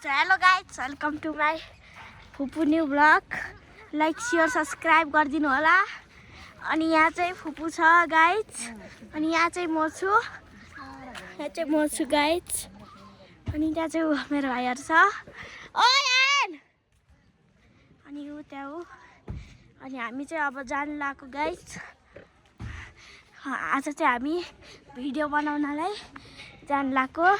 So hello guys, welcome to my फुपू new blog. Like share subscribe गरिदिनु होला. अनि यहाँ चाहिँ फुपू छ गाइज. अनि यहाँ चाहिँ म छु. गाइज. अनि त्यहाँ चाहिँ मेरो भाइहरू छ. अनि ऊ त्यहाँ हो. अनि हामी चाहिँ अब जानु लाग्यो गाइज. आज चाहिँ हामी भिडियो बनाउनलाई जानु लाग्यो.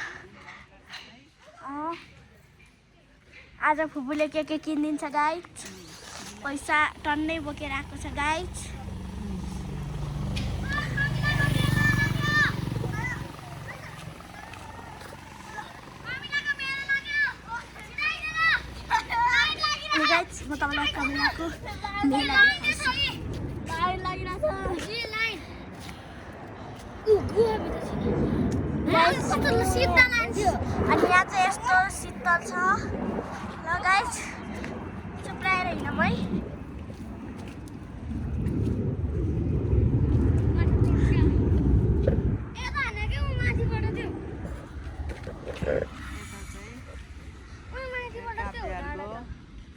आज फुपूले के किनिदिन्छ गाइज. पैसा टन्नै बोकेर आएको छ गाइज. अनि गाइज म तपाईँलाई कमिलाको मेला देखाउँछु. अनि यहाँ चाहिँ यस्तो शीतल छ ल गाइज. चुप्लाएर हिँडौँ है.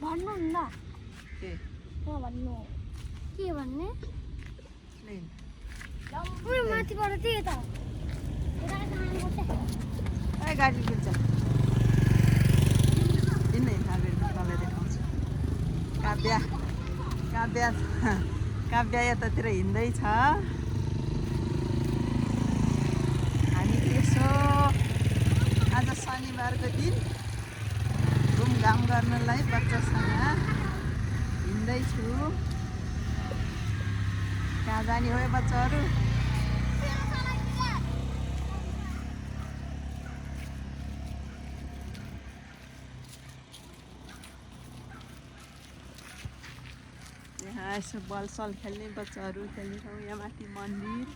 भन्नुहुन्न भन्नु के भन्ने माथिबाट त्यही त गाडी बिल्छ काव्य यतातिर हिँड्दैछ. हामी यसो आज शनिबारको दिन घुमघाम गर्नलाई बच्चासँग हिँड्दैछु. कहाँ जाने हो बच्चाहरू? यहाँ यसो बल सल खेल्ने बच्चाहरू खेल्ने ठाउँ. यहाँ माथि मन्दिर.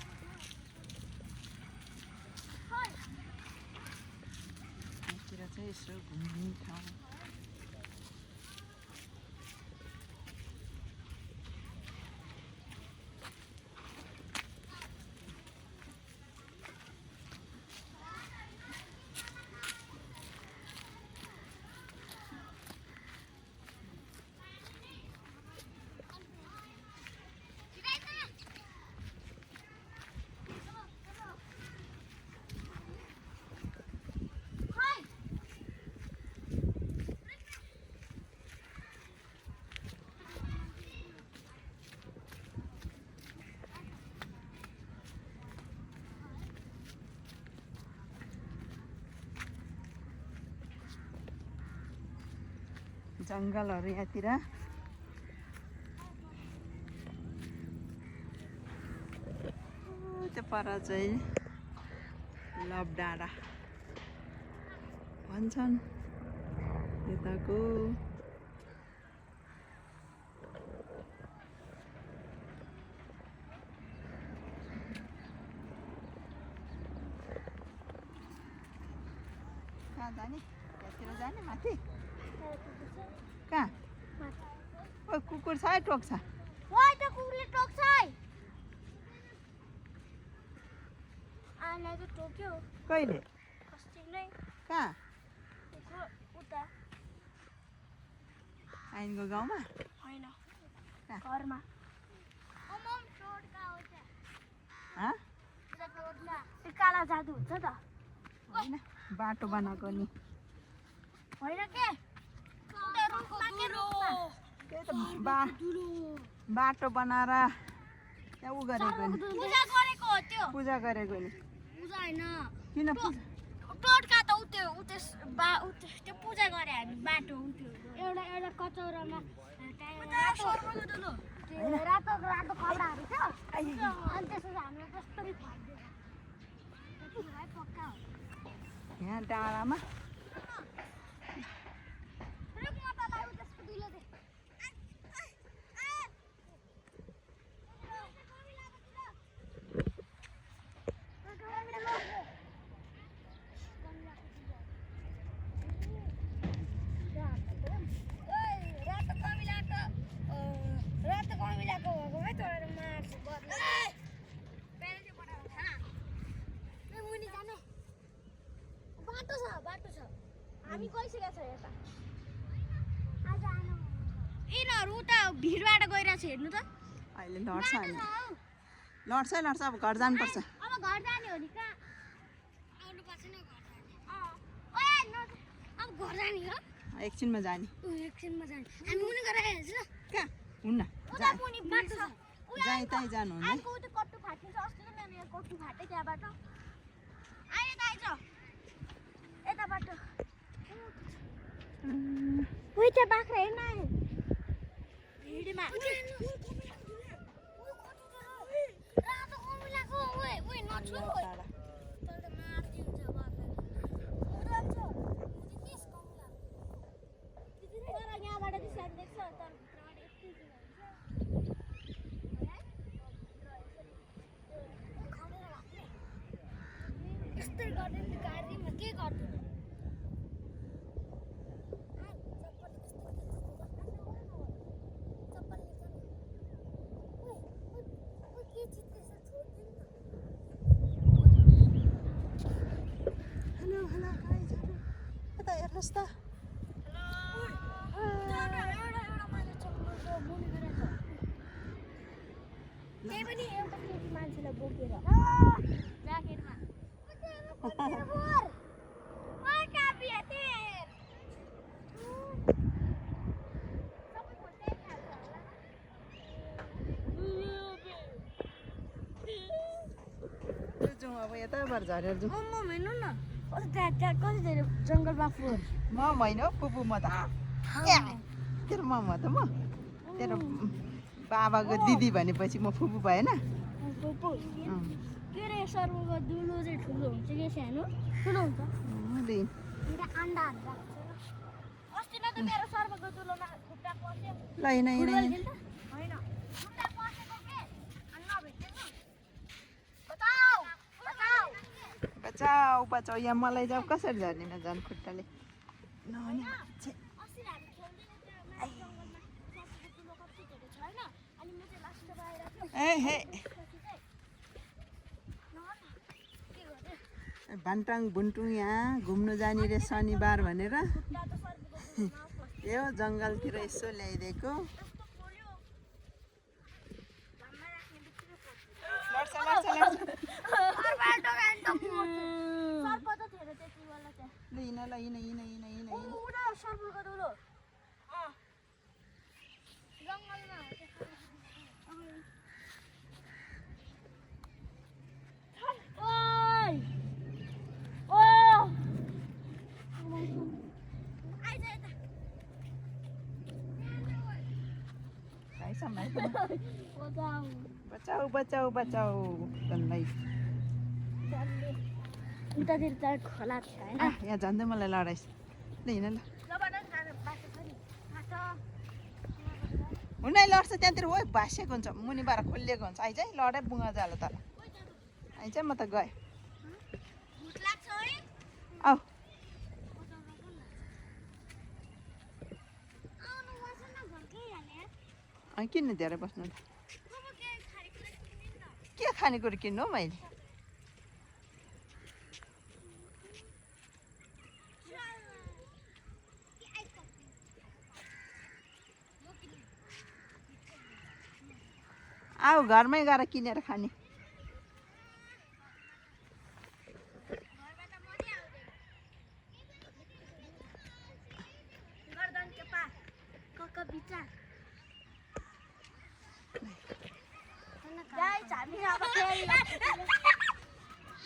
यहाँतिर चाहिँ यसो घुम्ने ठाउँ. जङ्गलहरू यहाँतिर. त्यो पर चाहिँ लभ डाँडा भन्छन् यताको. कहाँ जाने? यतातिर जाने माथि. कहाँ? ओ कुकुर छ है टोक्छ. ओइ त कुकुरले टोक्छ है. आले त टोक्यो. कहिले? अस्ति नै. कहाँ? उता आइनको गाउँमा? होइन घरमा. काला जादु हुन्छ त. होइन बाटो बनाएको नि. होइन के त्यही त बाटो बनाएर त्यहाँ उ गरेको नि. पूजा गरेको हो त्यो. पूजा गरेको नि. पूजा होइन. किन टोटका त त्यो पूजा गरे हामी. बाटो एउटा कचौरामा रातो रातो कपडाहरू छ. अनि त्यसपछि हामीले जसरी पक्का हो. यहाँ डाँडामा बाटो छ हामी गइसकेका छौँ यता यिनीहरू उता भिडबाट गइरहेको छ हेर्नु त अहिले लड्छ अनि लड्छ अब घर जानुपर्छ अब घर जाने हो नि कहाँ आउनु पर्छ नि अब घर जाने हो एकछिनमा जाने एकछिनमा जाने हामी मुनि गएर हेर्छ कहाँ हुन्न उता मुनि बाटो छ जहीँ तहीँ जानु हुन्न अर्को उता कट्टु फाटिन्छ अस्ति त मेरो यहाँ कट्टु फाटे त्यहाँबाट आयो त आइज यता बाटो उही त्यहाँ बाख्रा हेर्न आयो भिडमा रातो कमिलाको उही नछुनु यहाँबाट चाहिँ साइड देख्छ तर भित्रबाट यति यस्तै गर्दैन गाडीमा के गर्दैन हेलो यता हेर्नुहोस् त त्यही पनि एउटा केटी मान्छेलाई बोकेर ज्याकेटमा जाउँ अब यताबाट झरेर जाउँ हेर्नु न त्यहाँ कति धेरै जङ्गलमा फुल म होइन हौ पुपु म त तेरो ममा त म तेरो बाबाको दिदी भनेपछि म फुपू भएन के रे सर्वको दुलो चाहिँ ठुलो हुन्छ कि सानो ठुलो हुन्छ अन्डाहरू अस्ति न त मेरो सर्वको दुलोमा खुट्टा पस्यो ल होइन होइन खुट्टा पसेको के अनि नभेटेको बचाऊ यहाँ मलाई जाऊ कसरी झर्ने झन् खुट्टाले नहुने अस्ति हामी खेल्दैन जङ्गलमा सर्वको दुलो कति धेरै छ होइन अनि म चाहिँ लास्ट बाहिर हे भान्टाङ भुन्टुङ यहाँ घुम्नु जाने रे शनिबार भनेर यो जङ्गलतिर यसो ल्याइदिएको बचाऊ भन्दै उतातिर त खोला छ हैन यहाँ झन्डै मलाई लडाइस् ल हिँड ल हुनै लड्छ त्यहाँतिर हो भाँसिएको हुन्छ मुनिबाट खोलिएको हुन्छ आइज है लडाइ बुङ्गा जाला तर आइज म त गएँ आऊ किन धेरै बस्नु के खानेकुरो किन्नु हौ मैले आऊ घरमै गएर किनेर खाने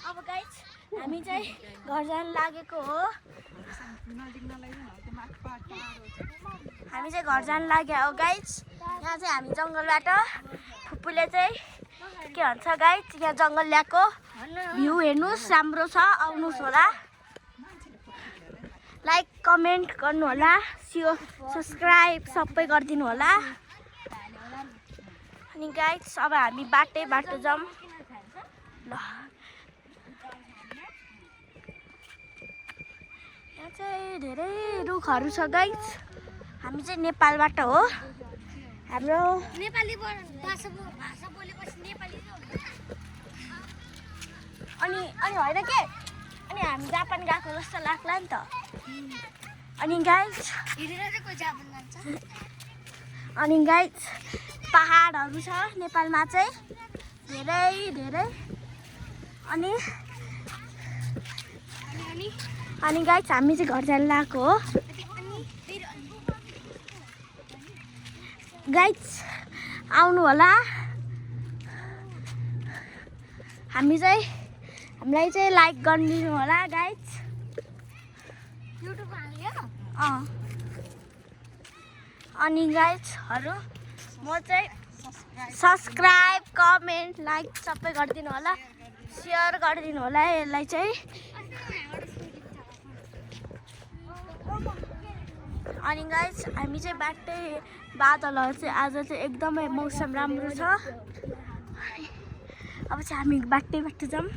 अब गाइस हामी चाहिँ घर जान लागेको हो हामी चाहिँ घर जान लाग्यो हो गाइस यहाँ चाहिँ हामी जङ्गलबाट फुपूले चाहिँ के भन्छ गाइस यहाँ जङ्गल ल्याएको भ्यू हेर्नुहोस् राम्रो छ आउनुहोस् होला लाइक कमेन्ट गर्नु होला सब्सक्राइब सबै गरिदिनु होला अनि गाइस अब हामी बाटो जाऊँ ल यहाँ चाहिँ धेरै रुखहरू छ गाइस हामी चाहिँ नेपालबाट हो हाम्रो नेपाली भाषा बोलेपछि नेपाली अनि होइन के अनि हामी जापान गएको जस्तो लाग्ला नि त अनि गाइज पहाडहरू छ नेपालमा चाहिँ धेरै धेरै अनि गाइज हामी चाहिँ घर जान लागेको हो गाइज आउनु होला हामीलाई चाहिँ लाइक गरिदिनु होला गाइज अनि गाइजहरू म चाहिँ सब्सक्राइब कमेन्ट लाइक सबै गरिदिनु होला सेयर गरिदिनु होला यसलाई चाहिँ अनि गाइज हामी चाहिँ बाटै बादलहरू चाहिँ आज चाहिँ एकदमै मौसम राम्रो छ अब चाहिँ हामी बाटो जाऊँ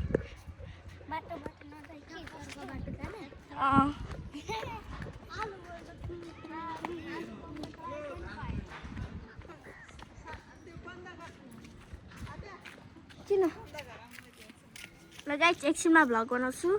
किन ल गाइज एकछिनमा भ्लग बनाउँछु